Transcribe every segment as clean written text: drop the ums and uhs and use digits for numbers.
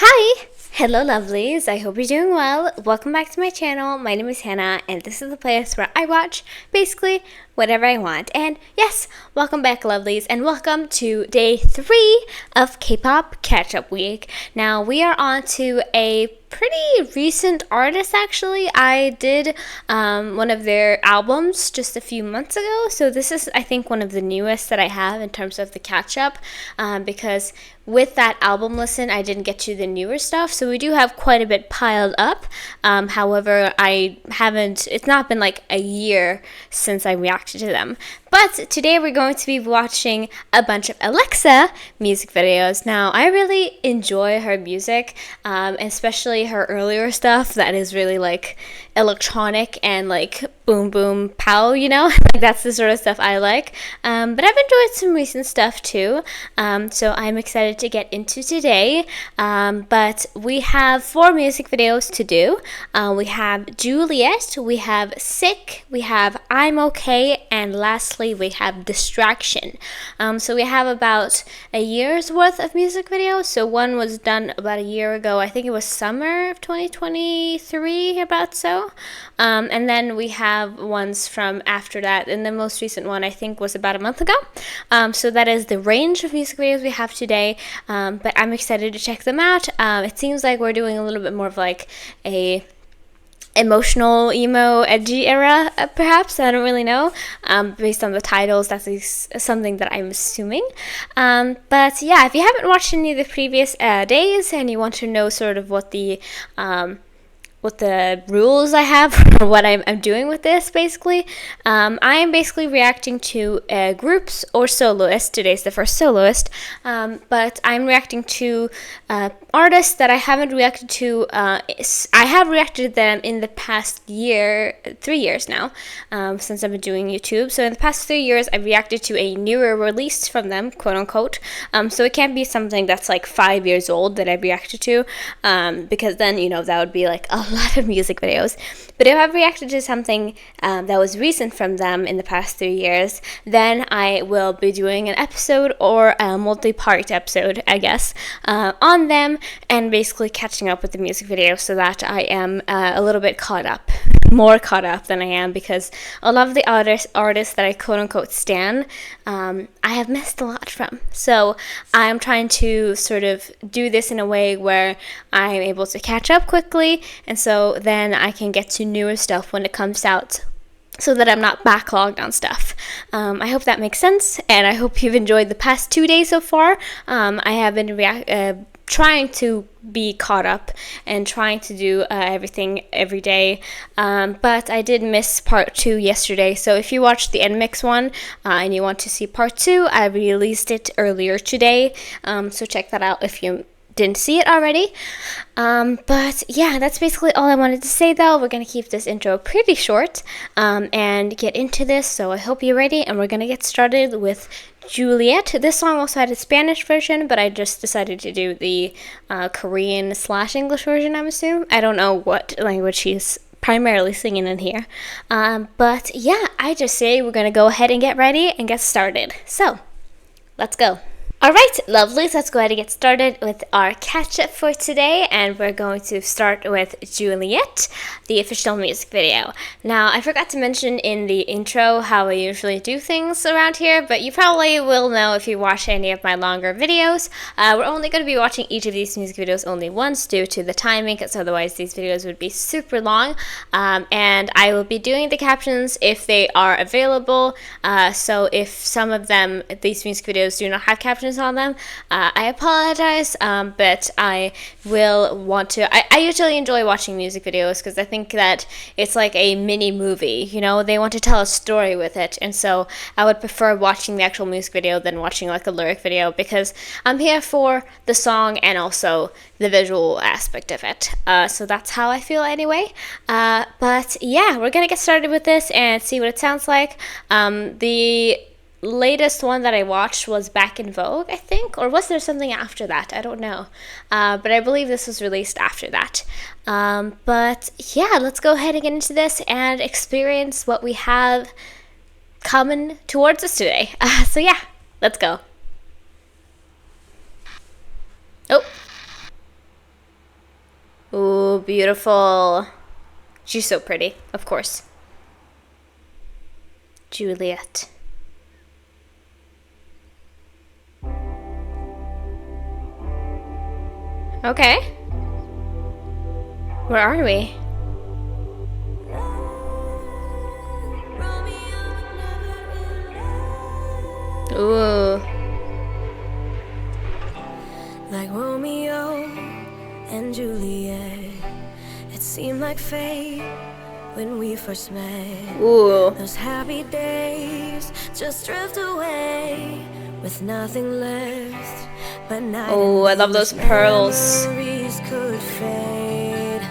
Hi! Hello lovelies, I hope you're doing well. Welcome back to my channel. My name is Hannah and this is the place where I watch basically whatever I want. And yes, welcome back lovelies and welcome to day 3 of K-pop catch-up week. Now we are on to a pretty recent artist actually. I did one of their albums just a few months ago, so this is I think one of the newest that I have in terms of the catch-up because with that album listen I didn't get to the newer stuff, so we do have quite a bit piled up. However, it's not been like a year since I reacted to them. But today we're going to be watching a bunch of AleXa music videos. Now, I really enjoy her music, especially her earlier stuff that is really like electronic and like boom boom pow, you know? Like that's the sort of stuff I like. But I've enjoyed some recent stuff too, so I'm excited to get into today. But we have 4 music videos to do. We have Juliet, we have Sick, we have I'm Okay, and lastly we have Distraction. So we have about a year's worth of music videos. So one was done about a year ago. I think it was summer of 2023, about so. And then we have ones from after that, and the most recent one I think was about a month ago. So that is the range of music videos we have today, but I'm excited to check them out. It seems like we're doing a little bit more of like a emotional, emo, edgy era, perhaps. I don't really know. Based on the titles, that's something that I'm assuming. But yeah, if you haven't watched any of the previous days and you want to know sort of what the rules I have, what I'm doing with this, basically. I am basically reacting to groups or soloists. Today's the first soloist, but I'm reacting to artists that I haven't reacted to. I have reacted to them in the past year, 3 years now, since I've been doing YouTube. So in the past 3 years, I've reacted to a newer release from them, quote unquote. So it can't be something that's like 5 years old that I've reacted to, because then, you know, that would be like a lot of music videos. But if I've reacted to something that was recent from them in the past 3 years, then I will be doing an episode or a multi-part episode, I guess, on them, and basically catching up with the music video so that I am a little bit more caught up than I am, because a lot of the artists that I quote unquote stan, I have missed a lot from. So I'm trying to sort of do this in a way where I'm able to catch up quickly, and so then I can get to newer stuff when it comes out, so that I'm not backlogged on stuff. I hope that makes sense, and I hope you've enjoyed the past 2 days so far. I have been trying to be caught up and trying to do everything every day, but I did miss part 2 yesterday. So if you watched the NMix one and you want to see part 2, I released it earlier today, so check that out if you didn't see it already. But yeah, that's basically all I wanted to say though. We're gonna keep this intro pretty short and get into this, so I hope you're ready, and we're gonna get started with Juliet. This song also had a Spanish version, but I just decided to do the Korean/English version, I'm assuming. I don't know what language she's primarily singing in here. But yeah, I just say we're gonna go ahead and get ready and get started. So, let's go. Alright, lovelies, let's go ahead and get started with our catch-up for today, and we're going to start with Juliet, the official music video. Now, I forgot to mention in the intro how I usually do things around here, but you probably will know if you watch any of my longer videos. We're only going to be watching each of these music videos only once due to the timing, because otherwise these videos would be super long, and I will be doing the captions if they are available. So if some of them, these music videos, do not have captions on them, I apologize, but I will want to. I usually enjoy watching music videos because I think that it's like a mini movie, you know, they want to tell a story with it, and so I would prefer watching the actual music video than watching like a lyric video, because I'm here for the song and also the visual aspect of it. So that's how I feel anyway. But yeah, we're gonna get started with this and see what it sounds like. The latest one that I watched was Back in Vogue, I think, or was there something after that? I don't know, but I believe this was released after that. But yeah, let's go ahead and get into this and experience what we have coming towards us today. So yeah, let's go. Oh, so beautiful. She's so pretty, of course. Juliet. Okay. Where are we? Ooh. Like Romeo and Juliet, it seemed like fate when we first met. Ooh. Those happy days just drift away with nothing left but night. Oh, I love those pearls. Memories could fade.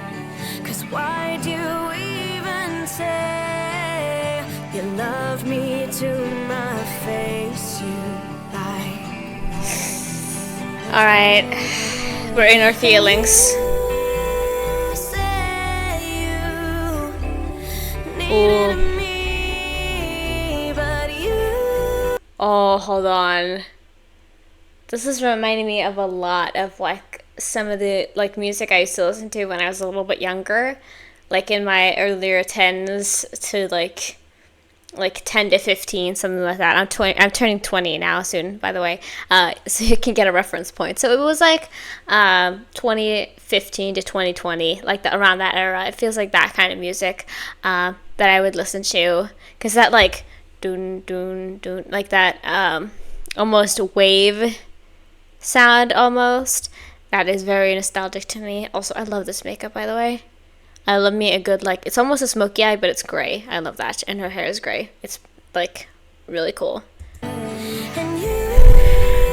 'Cause why'd you even say you love me to my face? You lied. All right, we're in our feelings. Ooh. Oh, hold on. This is reminding me of a lot of like some of the like music I used to listen to when I was a little bit younger, like in my earlier 10s to like 10 to 15, something like that. I'm turning 20 now soon, by the way, so you can get a reference point. So it was like 2015 to 2020, like around that era. It feels like that kind of music that I would listen to, because that like dun dun dun, like that almost wave sound almost, that is very nostalgic to me. Also, I love this makeup, by the way. I love me a good, like, it's almost a smoky eye, but it's gray. I love that. And her hair is gray. It's, like, really cool.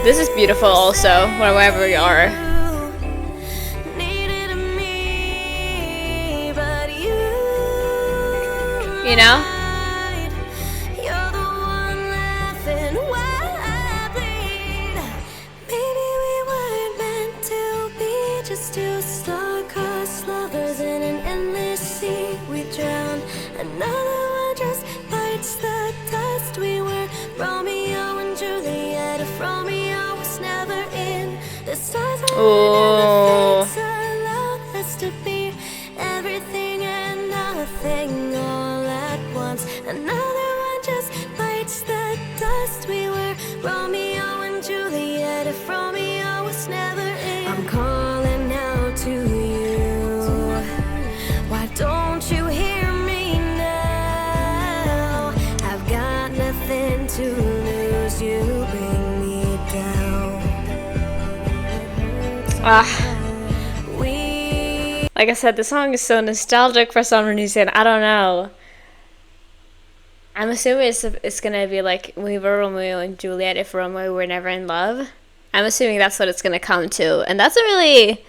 This is beautiful also, wherever you are. You know? Another one just bites the dust. We were Romeo and Juliet. If Romeo was never in, the stars Oh. allowed us to be everything and nothing all at once. Another one just bites the dust. We were Romeo and Juliet. If Romeo was never in, I'm calling out to you. Why don't you hear me now? I've got nothing to lose. You bring me down. Like I said, the song is so nostalgic for some reason. I don't know. I'm assuming it's gonna be like we were Romeo and Juliet if Romeo were never in love. I'm assuming that's what it's gonna come to, and that's a really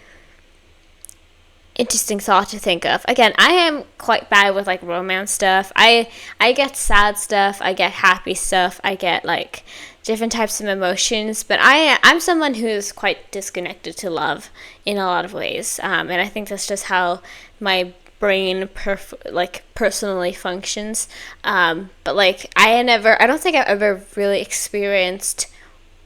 interesting thought to think of. Again, I am quite bad with like romance stuff. I get sad stuff, I get happy stuff, I get like different types of emotions, but I'm someone who's quite disconnected to love in a lot of ways, and I think that's just how my brain personally functions. But like I don't think I've ever really experienced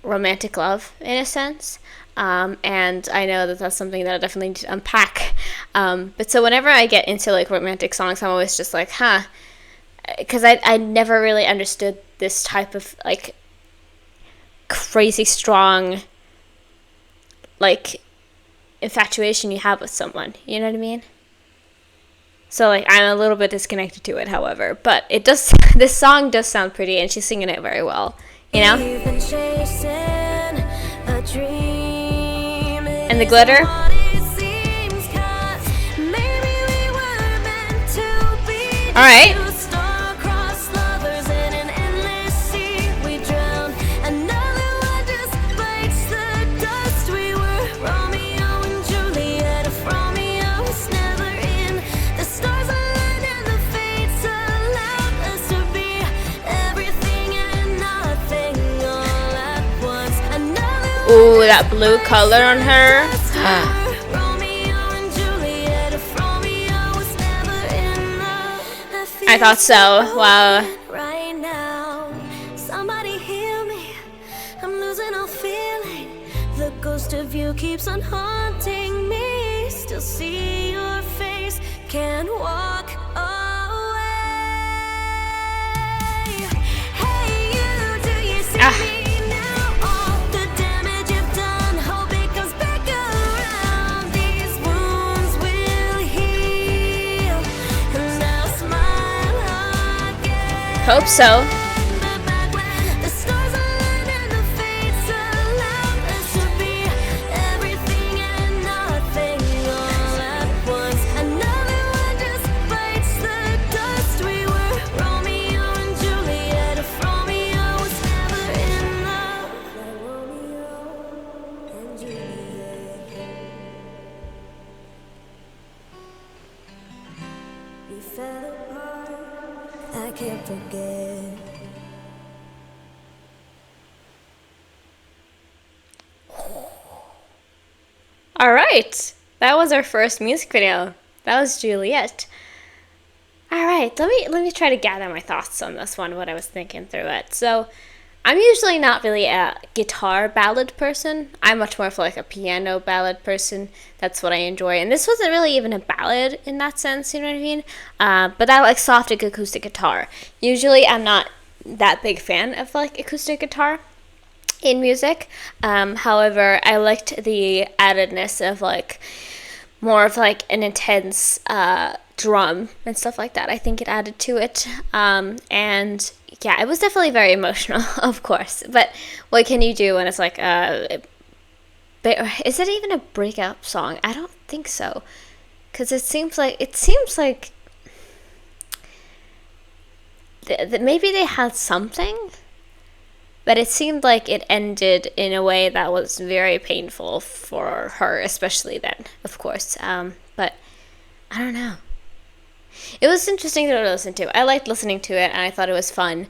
romantic love in a sense. And I know that that's something that I definitely need to unpack. But so whenever I get into like romantic songs, I'm always just like, because I never really understood this type of like crazy strong like infatuation you have with someone. You know what I mean? So like I'm a little bit disconnected to it, however, but it does. This song does sound pretty, and she's singing it very well. You know? And the glitter. All right. Ooh, that blue color on her. I thought so. Wow. Right now, somebody heal me. I'm losing all feeling. The ghost of you keeps on haunting me. still see your face, can't walk away. Hey you, do you see me now? All the damage you've done, hope it comes back around. These wounds will heal, and I'll smile again. Hope so. The stars align and the fates allow us to be everything and nothing all at once. Another one just bites the dust. We were Romeo and Juliet, if Romeo was never in love. Like Romeo and Juliet. We fell apart, I can't forget. All right, that was our first music video. That was Juliet. All right, let me try to gather my thoughts on this one, what I was thinking through it. So, I'm usually not really a guitar ballad person. I'm much more of like a piano ballad person. That's what I enjoy. And this wasn't really even a ballad in that sense, you know what I mean? But I like soft acoustic guitar. Usually, I'm not that big fan of like acoustic guitar in music. However, I liked the addedness of like more of like an intense drum and stuff like that. I think it added to it. And yeah, it was definitely very emotional, of course. But what can you do when it's like is it even a breakup song? I don't think so, because it seems like maybe they had something. But it seemed like it ended in a way that was very painful for her, especially then, of course. But I don't know. It was interesting to listen to. I liked listening to it, and I thought it was fun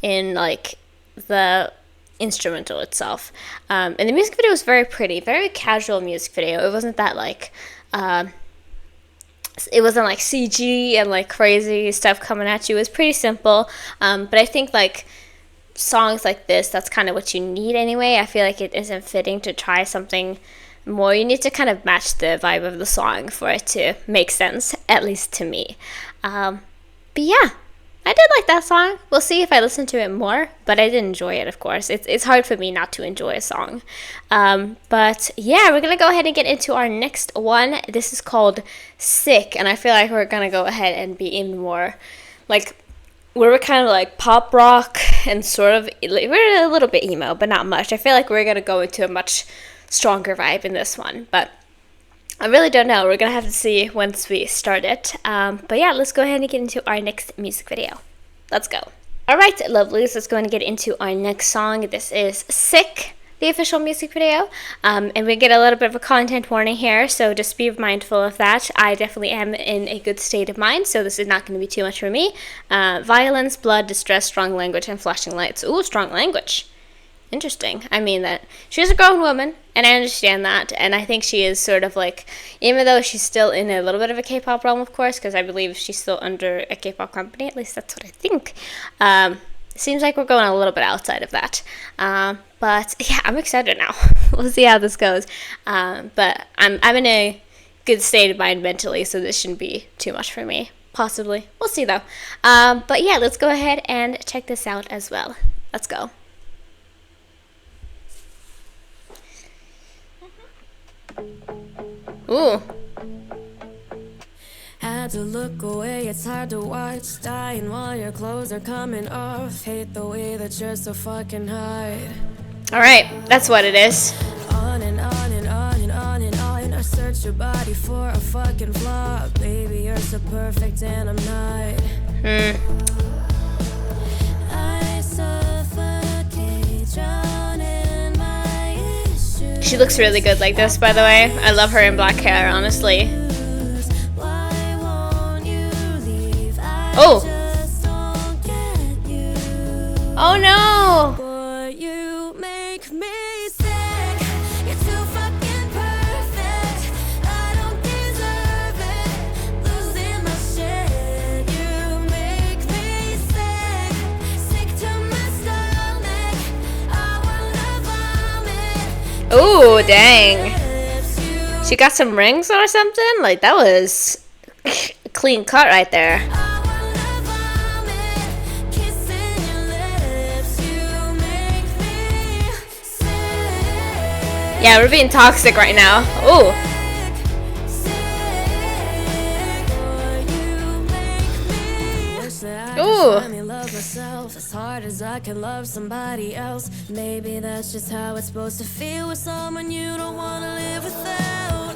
in like the instrumental itself. And the music video was very pretty, very casual music video. It wasn't that like it wasn't like CG and like crazy stuff coming at you. It was pretty simple. But I think like songs like this, that's kind of what you need anyway. I feel like it isn't fitting to try something more. You need to kind of match the vibe of the song for it to make sense, at least to me. But yeah, I did like that song. We'll see if I listen to it more, but I did enjoy it, of course. It's hard for me not to enjoy a song. But yeah, we're going to go ahead and get into our next one. This is called Sick, and I feel like we're going to go ahead and be even more like, we're kind of like pop rock and sort of, we're a little bit emo, but not much. I feel like we're going to go into a much stronger vibe in this one, but I really don't know. We're going to have to see once we start it. But yeah, let's go ahead and get into our next music video. Let's go. All right, lovelies, let's go ahead and get into our next song. This is Sick, the official music video. And we get a little bit of a content warning here, so just be mindful of that. I definitely am in a good state of mind, so this is not going to be too much for me. Violence, blood, distress, strong language, and flashing lights. Ooh, strong language. Interesting. I mean that she's a grown woman, and I understand that, and I think she is sort of like, even though she's still in a little bit of a K-pop realm, of course, because I believe she's still under a K-pop company, at least that's what I think. Seems like we're going a little bit outside of that. But yeah, I'm excited now. We'll see how this goes. But I'm in a good state of mind mentally, so this shouldn't be too much for me. Possibly. We'll see though. But yeah, let's go ahead and check this out as well. Let's go. Ooh. Had to look away, it's hard to watch. Dying while your clothes are coming off. Hate the way that you're so fucking hard. Alright, that's what it is. On and on and on and on and on. I search your body for a fucking flaw. Baby, you're so perfect and I'm not. I suffocate, drown in my issues. She looks really good like this, by the way. I love her in black hair, honestly. Why won't you leave? I Oh. just don't get you. Oh no! Boy, you make me sick. You're too fucking perfect. I don't deserve it. Losing my shit. You make me sick. Sick to my stomach. I wanna vomit. Ooh, dang. Lips, you She got some rings or something? Like, that was a clean cut right there. Yeah, we're being toxic right now. Ooh. Ooh. As hard as I can love somebody else. Maybe that's just how it's supposed to feel with someone you don't want to live without.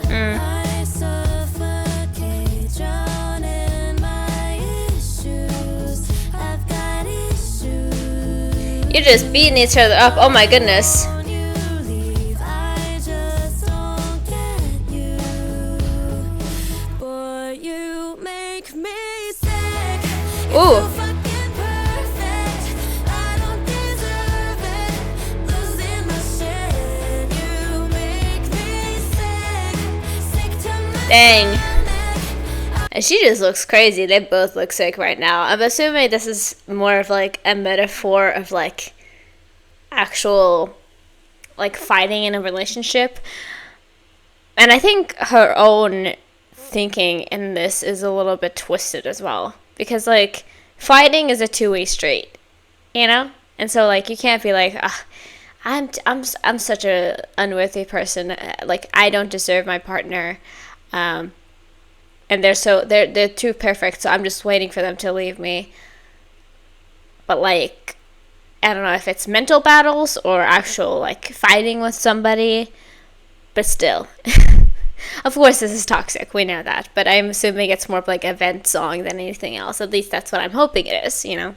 I suffocate, drown in my issues. I've got issues. You're just beating each other up. Oh my goodness. When you leave, I just don't get you. Boy, you make me sick. Ooh. Dang. And she just looks crazy. They both look sick right now. I'm assuming this is more of like a metaphor of like actual like fighting in a relationship. And I think her own thinking in this is a little bit twisted as well. Because like fighting is a two-way street, you know? And so like you can't be like, I'm such a unworthy person. Like I don't deserve my partner. And they're too perfect, so I'm just waiting for them to leave me. But like, I don't know if it's mental battles or actual like fighting with somebody, but still. Of course this is toxic, we know that, but I'm assuming it's more of like a vent song than anything else. At least that's what I'm hoping it is, you know.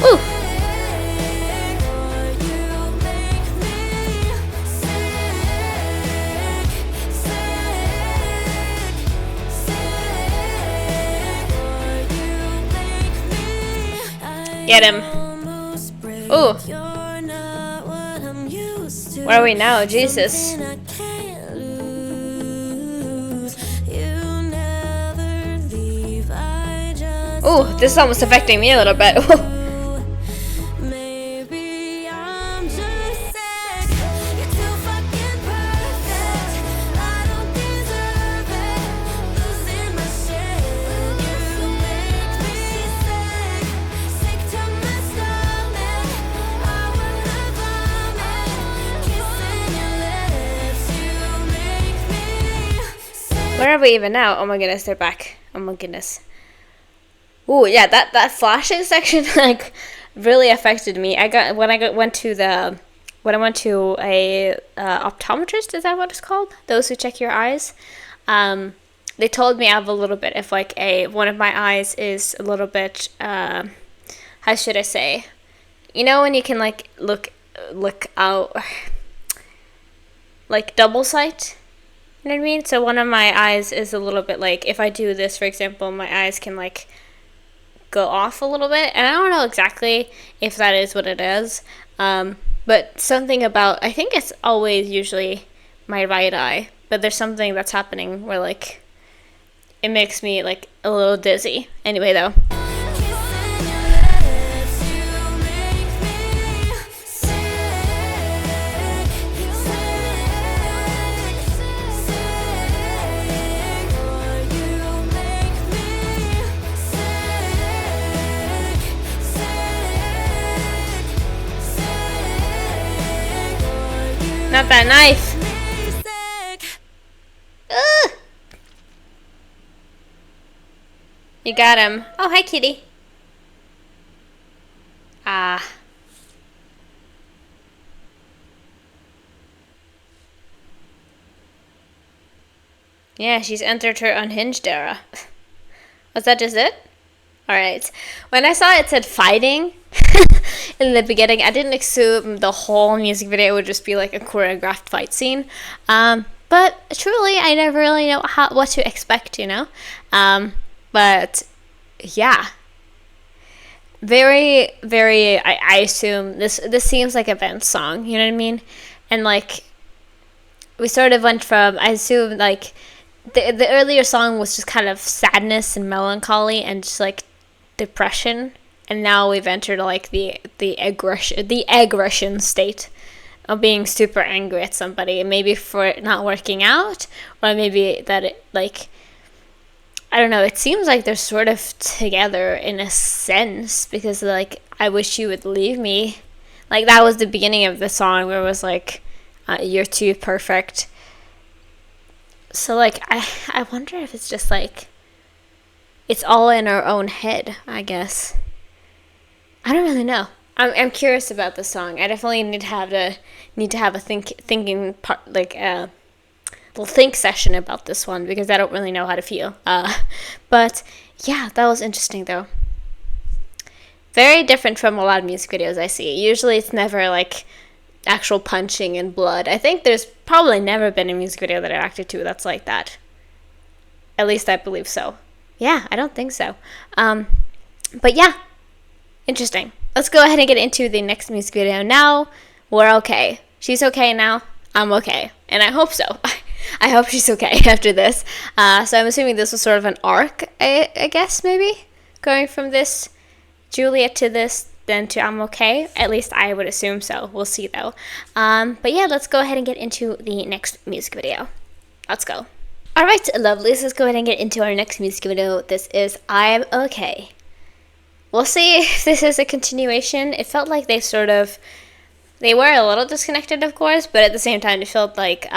Ooh. Get him. Ooh. Where are we now? Jesus. Ooh, this is almost affecting me a little bit. Where are we even now? Oh my goodness, they're back. Oh my goodness. Ooh, yeah, that flashing section like really affected me. When I went to a optometrist, is that what it's called? Those who check your eyes. They told me I have a little bit if like one of my eyes is a little bit how should I say? You know when you can like look out like double sight? You know what I mean? So one of my eyes is a little bit like, if I do this, for example, my eyes can like go off a little bit. And I don't know exactly if that is what it is. But something about, I think it's always usually my right eye. But there's something that's happening where like, it makes me like a little dizzy. Anyway though. Not that knife. Ugh. You got him. Oh, hi, kitty. Ah. Yeah, she's entered her unhinged era. Was that just it? Alright. When I saw it said fighting in the beginning, I didn't assume the whole music video would just be like a choreographed fight scene. But truly, I never really know what to expect, you know? But yeah. Very, very, I assume this seems like a Vance song, you know what I mean? And like, we sort of went from, I assume like, the earlier song was just kind of sadness and melancholy and just like depression, and now we've entered like the aggression state of being super angry at somebody, maybe for it not working out, or maybe that it, like, I don't know, it seems like they're sort of together in a sense, because like, I wish you would leave me. Like, that was the beginning of the song where it was like, you're too perfect. So like, I wonder if it's just like, it's all in our own head, I guess. I don't really know. I'm curious about the song. I definitely need to have a thinking part, like a little think session about this one, because I don't really know how to feel. But yeah, that was interesting though. Very different from a lot of music videos I see. Usually it's never like actual punching and blood. I think there's probably never been a music video that I acted to that's like that. At least I believe so. Yeah, I don't think so. But yeah, interesting. Let's go ahead and get into the next music video now. We're okay. She's okay now. I'm okay. And I hope so. I hope she's okay after this. So I'm assuming this was sort of an arc, I guess, maybe? Going from this Juliet to this, then to I'm okay. At least I would assume so. We'll see, though. But yeah, let's go ahead and get into the next music video. Let's go. Alright, lovelies. Let's go ahead and get into our next music video. This is I'm Okay. We'll see if this is a continuation. It felt like they were a little disconnected, of course, but at the same time, it felt like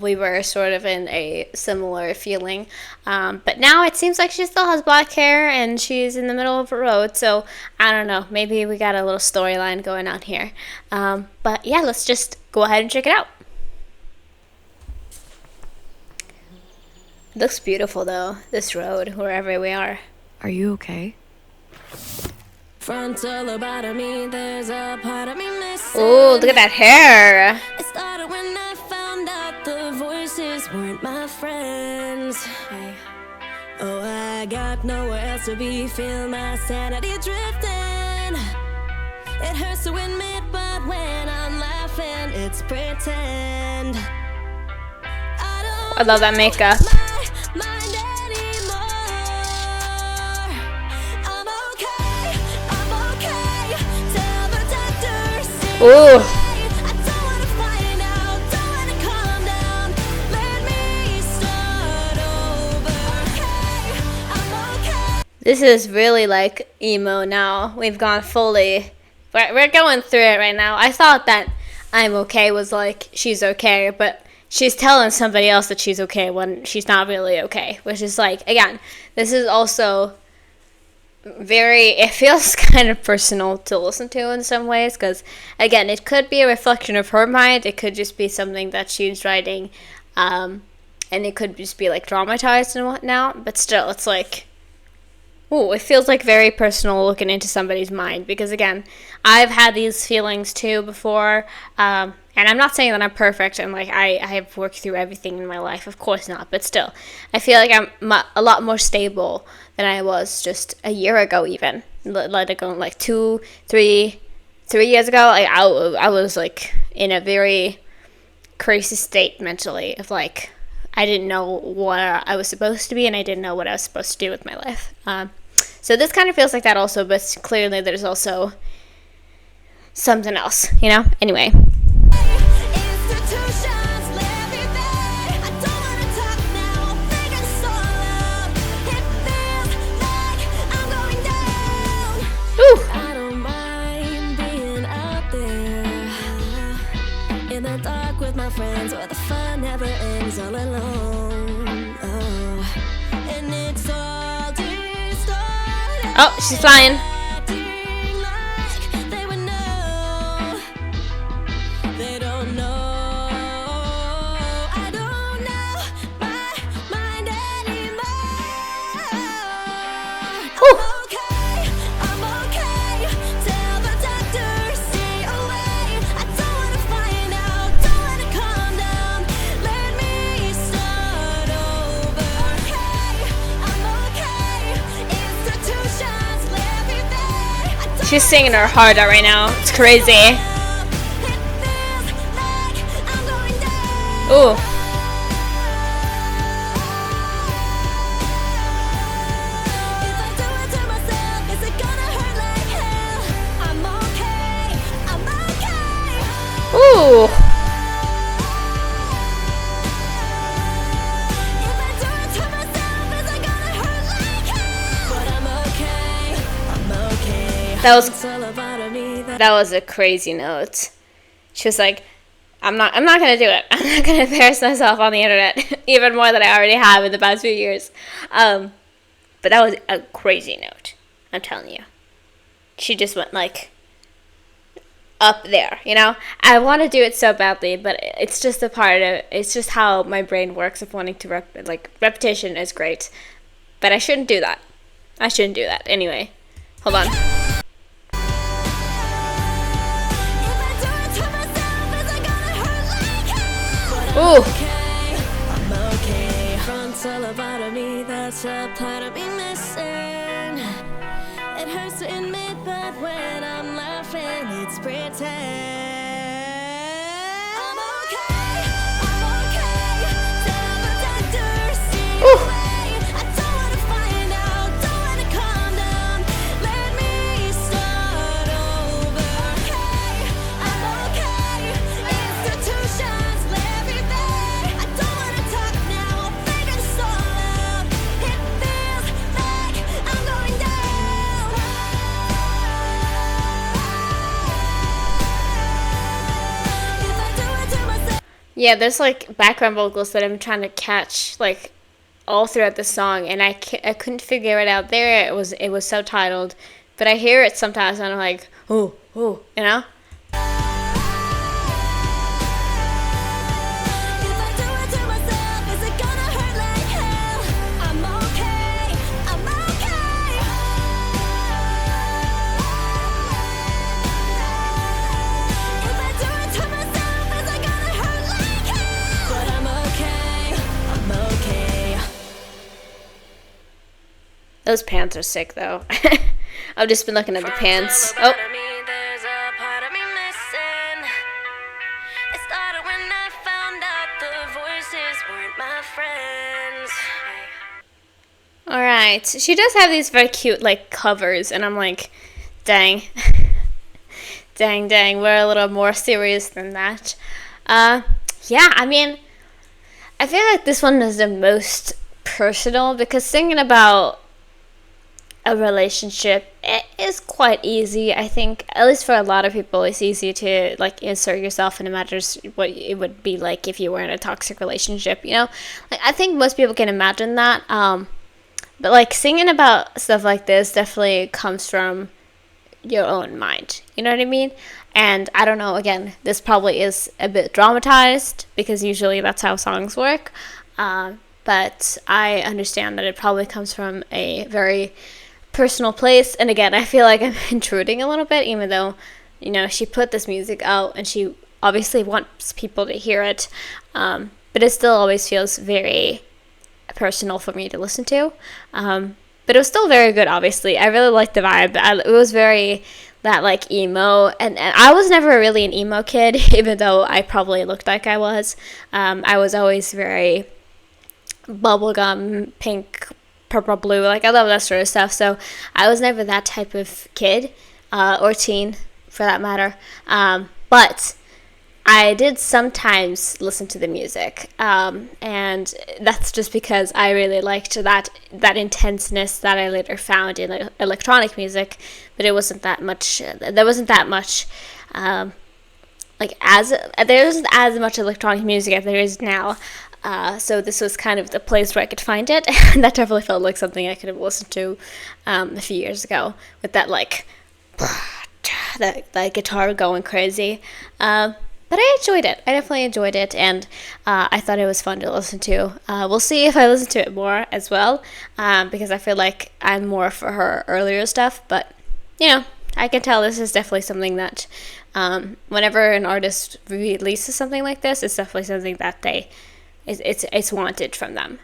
we were sort of in a similar feeling. But now it seems like she still has black hair and she's in the middle of a road, so I don't know. Maybe we got a little storyline going on here. But yeah, let's just go ahead and check it out. It looks beautiful, though, this road, wherever we are. Are you okay? Frontal lobotomy, there's a part of me missing. Ooh, look at that hair. It started when I found out the voices weren't my friends. Oh, I got nowhere else to be, feel my sanity drifting. It hurts to admit, but when I'm laughing, it's pretend. I love that makeup. Ooh. This is really like emo now. We've gone fully. We're going through it right now. I thought that I'm okay was like she's okay, but she's telling somebody else that she's okay when she's not really okay. Which is like, again, this is also it feels kind of personal to listen to in some ways, because again, it could be a reflection of her mind, it could just be something that she's writing, and it could just be like dramatized and whatnot, but still, it's like, ooh, it feels like very personal looking into somebody's mind, because again, I've had these feelings too before, and I'm not saying that I'm perfect and like I have worked through everything in my life, of course not, but still, I feel like I'm a lot more stable than I was just a year ago, even let it go like 3 years ago. Like I was like in a very crazy state mentally of like I didn't know what I was supposed to be, and I didn't know what I was supposed to do with my life. So this kind of feels like that also, but clearly there's also something else, you know? Anyway. I don't mind being out there in the dark with my friends, where the fun never ends, all alone. Oh, and it's all distorted. Oh, she's flying. Like they would know. They don't know. I don't know my mind anymore. Ooh. I'm okay. Tell the doctor, stay away. I don't wanna find out, don't wanna calm down. Let me start over. I'm okay. Institutions, let me be. She's singing her heart out right now. It's crazy. Ooh. That was It's all about me. that was a crazy note. She was like, I'm not gonna do it. I'm not gonna embarrass myself on the internet even more than I already have in the past few years. But that was a crazy note. I'm telling you. She just went like up there, you know? I want to do it so badly, but it's just a part of it's just how my brain works of wanting to repetition is great. But I shouldn't do that. I shouldn't do that. Anyway, hold on. Ooh. I'm okay. Front's all about me, that's a part of me missing. It hurts to admit, but when I'm laughing, it's pretend. I'm okay, I'm okay. Tell the doctor, see away. I don't wanna find out, don't wanna calm down. Let me start over. Okay, I'm okay. Institutions, let me be. I don't wanna talk now, I'll figure this all out. It feels like I'm going down. If I do it to myself. Yeah, there's like background vocals that I'm trying to catch like all throughout the song, and I couldn't figure it out. There it was subtitled, but I hear it sometimes and I'm like, oh, you know. If I do it to myself, is it gonna hurt like hell? I'm okay, I'm okay. If I do it to myself, is it gonna hurt like hell? But I'm okay, I'm okay. Those pants are sick though. I've just been looking at the pants. Oh, There's a part of me missing. It started when I found out the voices weren't my friends. all right. She does have these very cute like covers, and I'm like, dang, dang. We're a little more serious than that. Yeah. I mean, I feel like this one is the most personal because singing about a relationship, it is quite easy. I think, at least for a lot of people, it's easy to like insert yourself, and it matters what it would be like if you were in a toxic relationship, you know. Like, I think most people can imagine that. But like singing about stuff like this definitely comes from your own mind, you know what I mean? And I don't know, again, this probably is a bit dramatized because usually that's how songs work. But I understand that it probably comes from a very personal place. And again, I feel like I'm intruding a little bit, even though, you know, she put this music out and she obviously wants people to hear it. But it still always feels very personal for me to listen to. But it was still very good, obviously. I really liked the vibe. It was very that like emo, and I was never really an emo kid, even though I probably looked like I was. I was always very bubblegum, pink, purple, blue. Like, I love that sort of stuff. So I was never that type of kid, or teen, for that matter. But I did sometimes listen to the music, and that's just because I really liked that intenseness that I later found in electronic music. But it wasn't that much. There wasn't that much. There isn't as much electronic music as there is now. So this was kind of the place where I could find it. And that definitely felt like something I could have listened to a few years ago, with that like that guitar going crazy. But I enjoyed it. I definitely enjoyed it, and I thought it was fun to listen to. We'll see if I listen to it more as well, because I feel like I'm more for her earlier stuff. But, you know, I can tell this is definitely something that whenever an artist releases something like this, it's definitely something that it's wanted from them.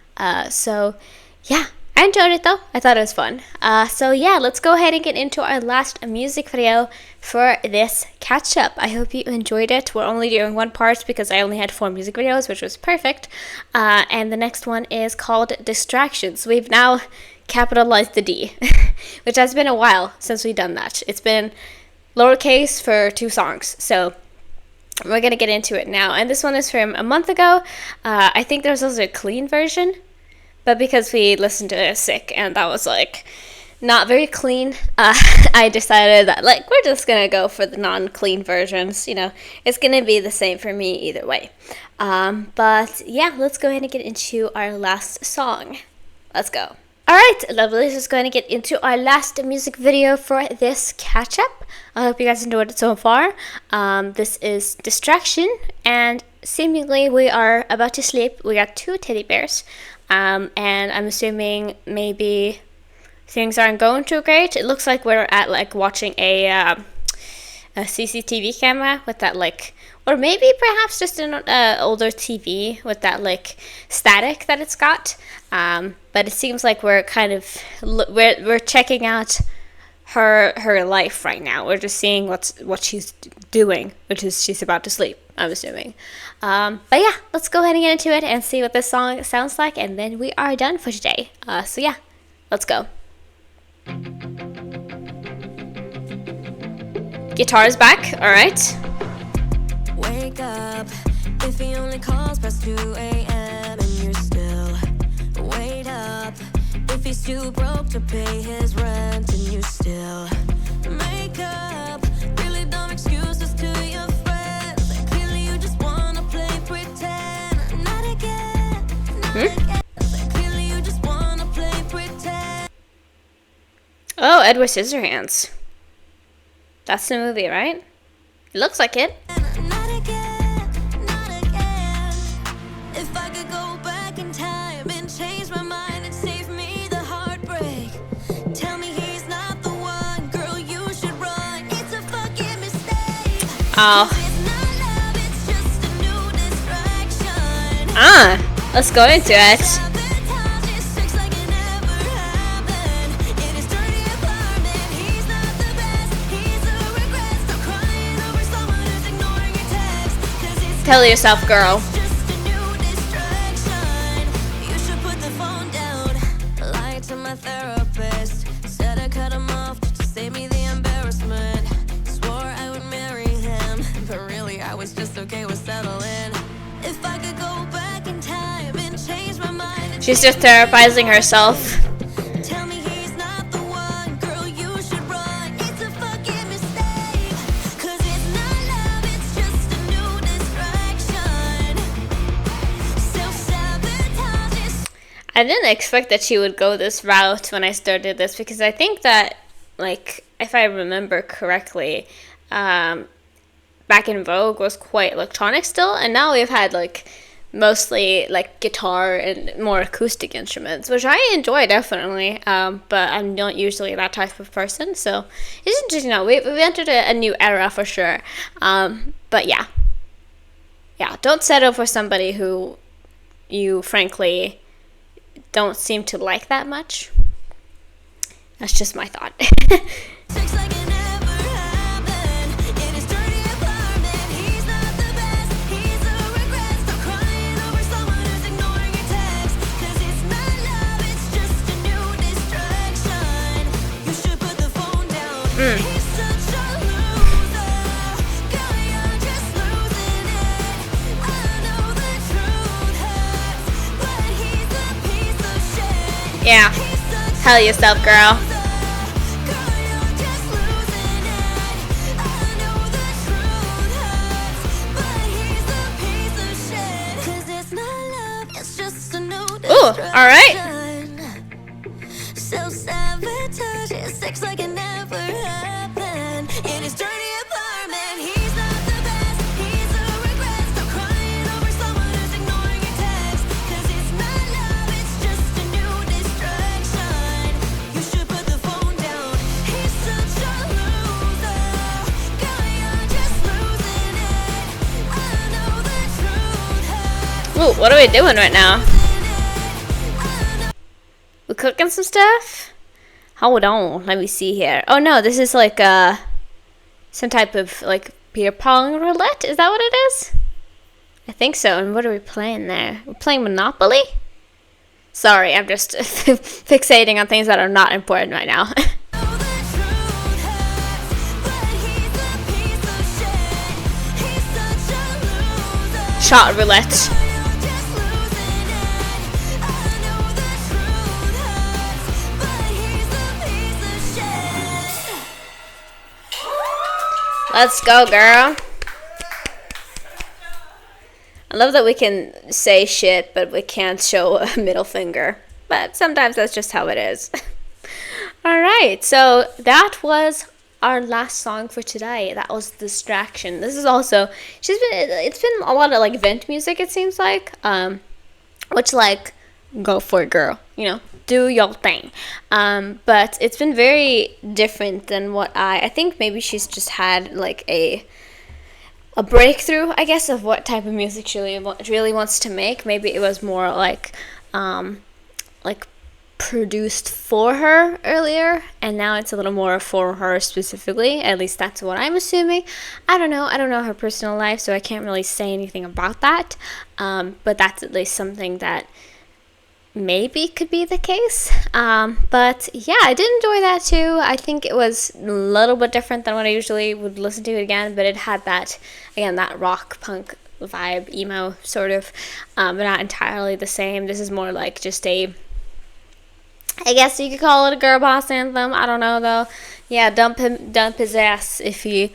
So, yeah. I enjoyed it though. I thought it was fun. So yeah, let's go ahead and get into our last music video for this catch up. I hope you enjoyed it. We're only doing one part because I only had 4 music videos, which was perfect. And the next one is called Distractions. We've now capitalized the D, which has been a while since we've done that. It's been lowercase for 2 songs. So we're going to get into it now. And this one is from a month ago. I think there's also a clean version. But because we listened to it sick, and that was like not very clean. I decided that like we're just gonna go for the non-clean versions. It's gonna be the same for me either way. But yeah, let's go ahead and get into our last song. Let's go. Alright, lovely. Let's just go ahead and get into our last music video for this catch-up. I hope you guys enjoyed it so far. This is Distraction, and seemingly we are about to sleep. We got 2 teddy bears, and I'm assuming maybe things aren't going too great. It looks like we're at like watching a CCTV camera with that like, or maybe perhaps just an older TV with that like static that it's got. But it seems like we're kind of we're checking out her life right now. We're just seeing what she's doing, which is she's about to sleep, I'm assuming. But yeah, let's go ahead and get into it and see what this song sounds like, and then we are done for today. So yeah, let's go. Guitar's back, alright. Wake up, if he only calls past 2 a.m. and you're still. Wait up, if he's too broke to pay his rent and you still. Make up, really dumb excuses to your friends. Clearly you just wanna play pretend. Not again, not again. Clearly you just wanna play pretend. Oh, Edward Scissorhands. That's the movie, right? It looks like it. Not again, not again. If I could go back in time and change my mind and save me the heartbreak, tell me he's not the one, girl, you should run. It's a fucking mistake. Oh. It's not love, it's just a new distraction. Let's go into it. Sabotage, it seems like it never happened. In his dirty apartment, he's not the best. He's a regret. Stop crying over someone who's ignoring your text. 'Cause it's Tell yourself, girl. just a new distraction. You should put the phone down. Lied to my therapist. Said I cut him off to save me the embarrassment. Swore I would marry him, but really I was just okay with settling. If I could go back in time and change my mind and She's just therapizing herself. tell me he's not the one, girl, you should run. It's a fucking mistake. 'Cause it's not love, it's just a new distraction. Self-sabotage is I didn't expect that she would go this route when I started this, because I think that, like, if I remember correctly, Back in Vogue was quite electronic still, and now we've had like mostly like guitar and more acoustic instruments, which I enjoy definitely, but I'm not usually that type of person, so it's interesting. We've entered a new era for sure. But yeah, don't settle for somebody who you frankly don't seem to like that much. That's just my thought. seems like it never happened. In his dirty apartment, he's not the best. He's a regret. Stop crying over someone who's ignoring your text. 'Cause it's not love, it's just a new distraction. You should put the phone down. He's such a loser. Girl, you're just losing it. I know the truth hurts, but he's a piece of shit. Yeah, He's such tell yourself, girl. Girl, you're just losing it. I know the truth hurts, but he's a piece of shit. 'Cause it's not love, it's just a new distraction. All right. Self-sabotage, it seems like it never happened. In his dirty apartment, he's not the best. He's a regret. Stop crying over someone who's ignoring your text. 'Cause it's not love, it's just a new distraction. You should put the phone down. He's such a loser. Girl, you're just losing it. I know the truth hurts. Ooh, what are we doing right now? I know We cooking some stuff? Hold on, let me see here. Oh no, this is like some type of like beer pong roulette. Is that what it is? I think so. And what are we playing there? We're playing Monopoly? Sorry, I'm just fixating on things that are not important right now. the truth hurts, but he's a piece of shit. He's such a loser. Shot roulette. You're just losing it. I know the truth hurts, but he's a piece Let's go, girl. I love that we can say shit, but we can't show a middle finger. But sometimes that's just how it is. All right, so that was our last song for today. That was Distraction. This is also, it's been a lot of like vent music, it seems like. Which, like, go for it, girl. You know, do your thing. But it's been very different than what I think maybe she's just had like a breakthrough, I guess, of what type of music she really wants to make. Maybe it was more like produced for her earlier, and now it's a little more for her specifically. At least that's what I'm assuming. I don't know her personal life, so I can't really say anything about that. But that's at least something that maybe could be the case. But yeah, I did enjoy that too. I think it was a little bit different than what I usually would listen to again, but it had that rock punk vibe, emo sort of, but not entirely the same. This is more like just I guess you could call it a girl boss anthem. I don't know though. Yeah, dump his ass if you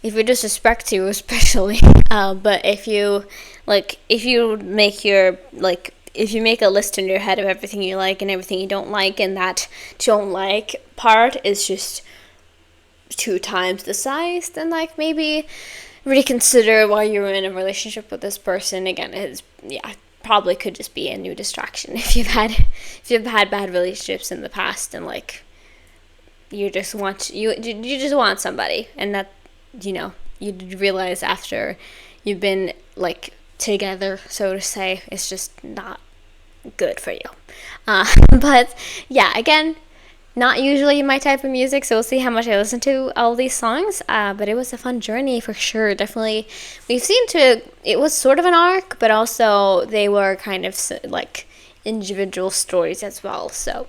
disrespect you, especially. But if you make a list in your head of everything you like and everything you don't like, and that don't like part is just 2 times the size, then like maybe reconsider why you're in a relationship with this person. Again, probably could just be a new distraction if you've had bad relationships in the past, and like you just want somebody, and that you realize after you've been like together, so to say, it's just not good for you. But yeah, again, not usually my type of music, so we'll see how much I listen to all these songs. But it was a fun journey for sure. Definitely, it was sort of an arc, but also they were kind of like individual stories as well. So,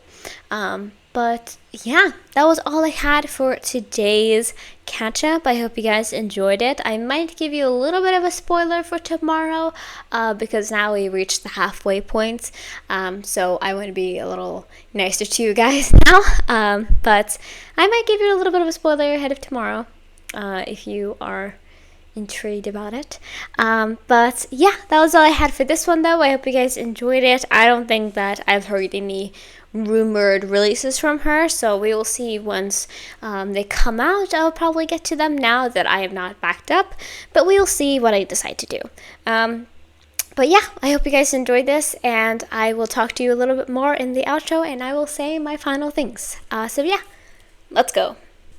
but yeah, that was all I had for today's catch up. I hope you guys enjoyed it. I might give you a little bit of a spoiler for tomorrow, because now we reached the halfway point. So I want to be a little nicer to you guys now. But I might give you a little bit of a spoiler ahead of tomorrow, if you are intrigued about it. But yeah, that was all I had for this one though. I hope you guys enjoyed it. I don't think that I've heard any rumored releases from her, so we will see once they come out. I'll probably get to them now that I have not backed up, but we'll see what I decide to do. But yeah, I hope you guys enjoyed this, and I will talk to you a little bit more in the outro, and I will say my final things. So yeah, let's go.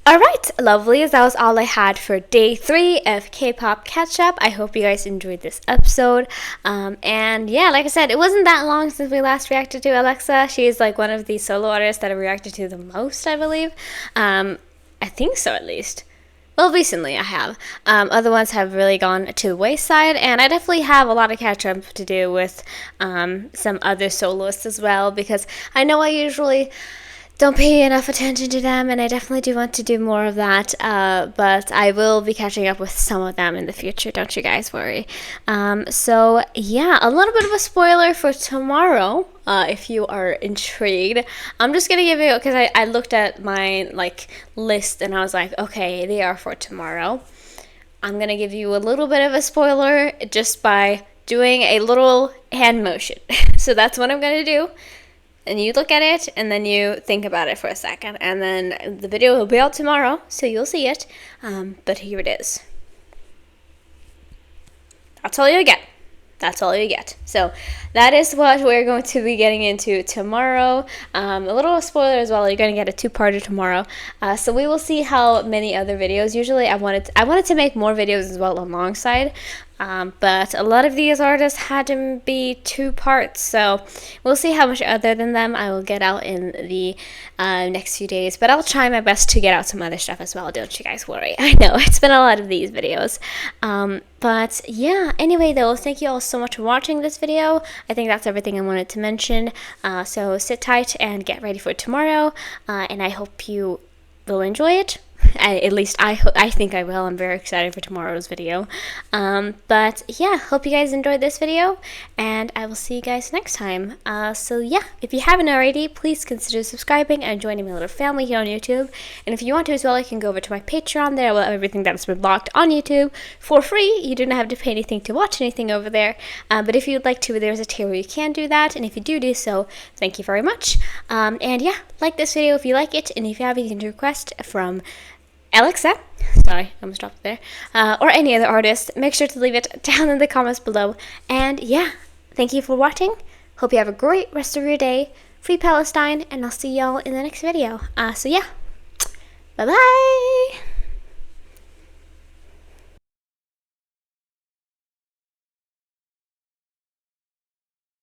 Alright, lovelies, that was all I had for day 3 of K-pop catch-up. I hope you guys enjoyed this episode. And yeah, like I said, it wasn't that long since we last reacted to AleXa. She is like one of the solo artists that I've reacted to the most, I believe. I think so, at least. Well, recently I have. Other ones have really gone to the wayside, and I definitely have a lot of catch-up to do with some other soloists as well, because I know I usually don't pay enough attention to them, and I definitely do want to do more of that, but I will be catching up with some of them in the future, don't you guys worry. So yeah, a little bit of a spoiler for tomorrow, if you are intrigued. I'm just gonna give you, because I looked at my like list and I was like, okay, they are for tomorrow. I'm gonna give you a little bit of a spoiler just by doing a little hand motion. So that's what I'm gonna do. And you look at it, and then you think about it for a second, and then the video will be out tomorrow, so you'll see it. But here it is. That's all you get. That's all you get. So that is what we're going to be getting into tomorrow. A little spoiler as well. You're going to get a 2-parter tomorrow. So we will see how many other videos. Usually I wanted to make more videos as well alongside. But a lot of these artists had to be 2 parts, so we'll see how much other than them I will get out in the next few days. But I'll try my best to get out some other stuff as well, don't you guys worry. I know, it's been a lot of these videos. But yeah, anyway though, thank you all so much for watching this video. I think that's everything I wanted to mention. So sit tight and get ready for tomorrow, and I hope you will enjoy it. At least I think I will. I'm very excited for tomorrow's video. But yeah, hope you guys enjoyed this video, and I will see you guys next time. So yeah, if you haven't already, please consider subscribing and joining my little family here on YouTube. And if you want to as well, you can go over to my Patreon. There I will have everything that's been blocked on YouTube for free. You do not have to pay anything to watch anything over there. But if you'd like to, there's a tier where you can do that. And if you do so, thank you very much. And yeah, like this video if you like it, and if you have anything to request from AleXa, sorry, I almost dropped it there, or any other artist, make sure to leave it down in the comments below. And yeah, thank you for watching. Hope you have a great rest of your day. Free Palestine, and I'll see y'all in the next video. So yeah, bye-bye!